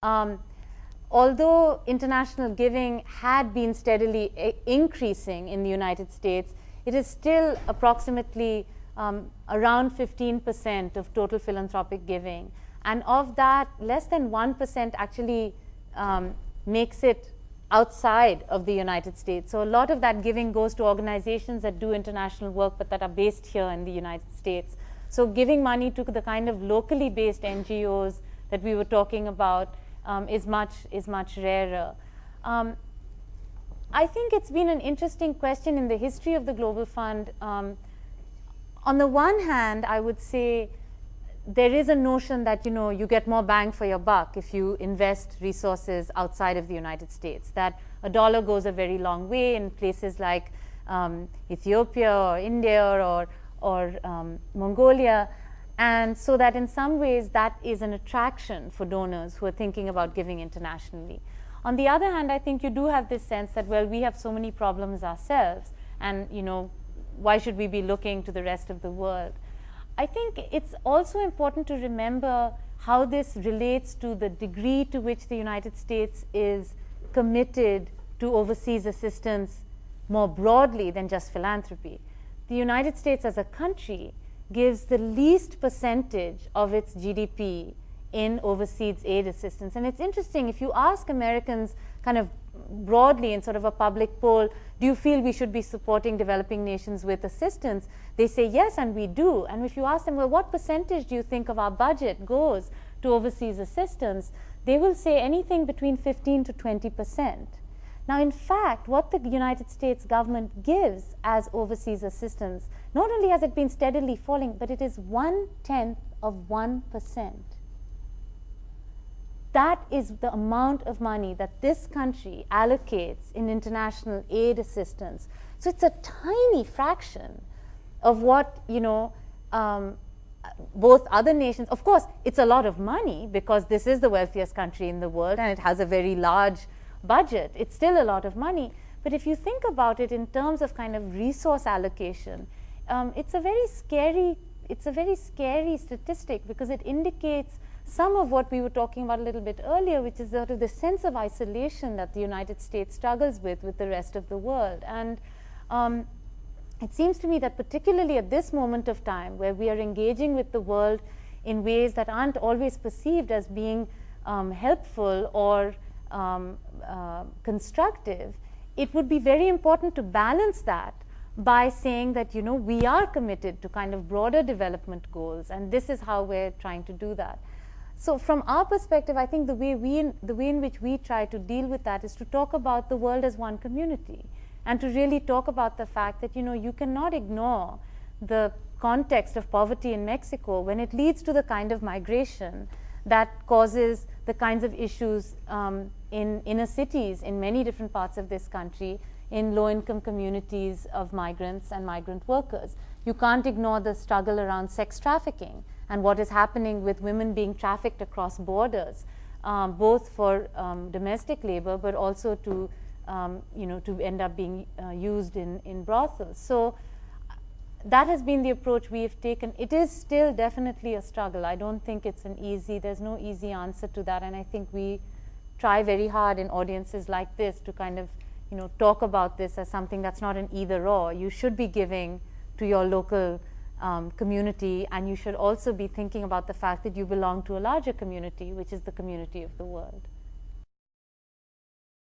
Um, although international giving had been steadily increasing in the United States, it is still approximately around 15% of total philanthropic giving. And of that, less than 1% actually makes it outside of the United States. So a lot of that giving goes to organizations that do international work but that are based here in the United States. So giving money to the kind of locally based NGOs that we were talking about is much rarer. I think it's been an interesting question in the history of the Global Fund. On the one hand, I would say there is a notion that you get more bang for your buck if you invest resources outside of the United States, that a dollar goes a very long way in places like Ethiopia or India or Mongolia, and so that in some ways that is an attraction for donors who are thinking about giving internationally. On the other hand, I think you do have this sense that, well, we have so many problems ourselves, and why should we be looking to the rest of the world? I think it's also important to remember how this relates to the degree to which the United States is committed to overseas assistance more broadly than just philanthropy. The United States as a country gives the least percentage of its GDP in overseas aid assistance. And it's interesting, if you ask Americans kind of broadly in sort of a public poll, do you feel we should be supporting developing nations with assistance? They say yes, and we do. And if you ask them, well, what percentage do you think of our budget goes to overseas assistance? They will say anything between 15 to 20%. Now, in fact, what the United States government gives as overseas assistance, not only has it been steadily falling, but it is 1/10 of 1%. That is the amount of money that this country allocates in international aid assistance. So it's a tiny fraction of what, both other nations, of course, it's a lot of money because this is the wealthiest country in the world and it has a very large budget. It's still a lot of money. But if you think about it in terms of kind of resource allocation, it's a very scary statistic because it indicates some of what we were talking about a little bit earlier, which is sort of the sense of isolation that the United States struggles with the rest of the world. And it seems to me that particularly at this moment of time, where we are engaging with the world in ways that aren't always perceived as being helpful or constructive, it would be very important to balance that by saying that, we are committed to kind of broader development goals, and this is how we're trying to do that. So from our perspective, I think the way in which we try to deal with that is to talk about the world as one community, and to really talk about the fact that, you cannot ignore the context of poverty in Mexico when it leads to the kind of migration that causes the kinds of issues in inner cities in many different parts of this country, in low-income communities of migrants and migrant workers. You can't ignore the struggle around sex trafficking and what is happening with women being trafficked across borders, both for domestic labor, but also to end up being used in brothels. So that has been the approach we have taken. It is still definitely a struggle. I don't think it's there's no easy answer to that, and I think we try very hard in audiences like this to kind of talk about this as something that's not an either-or. You should be giving to your local community, and you should also be thinking about the fact that you belong to a larger community, which is the community of the world.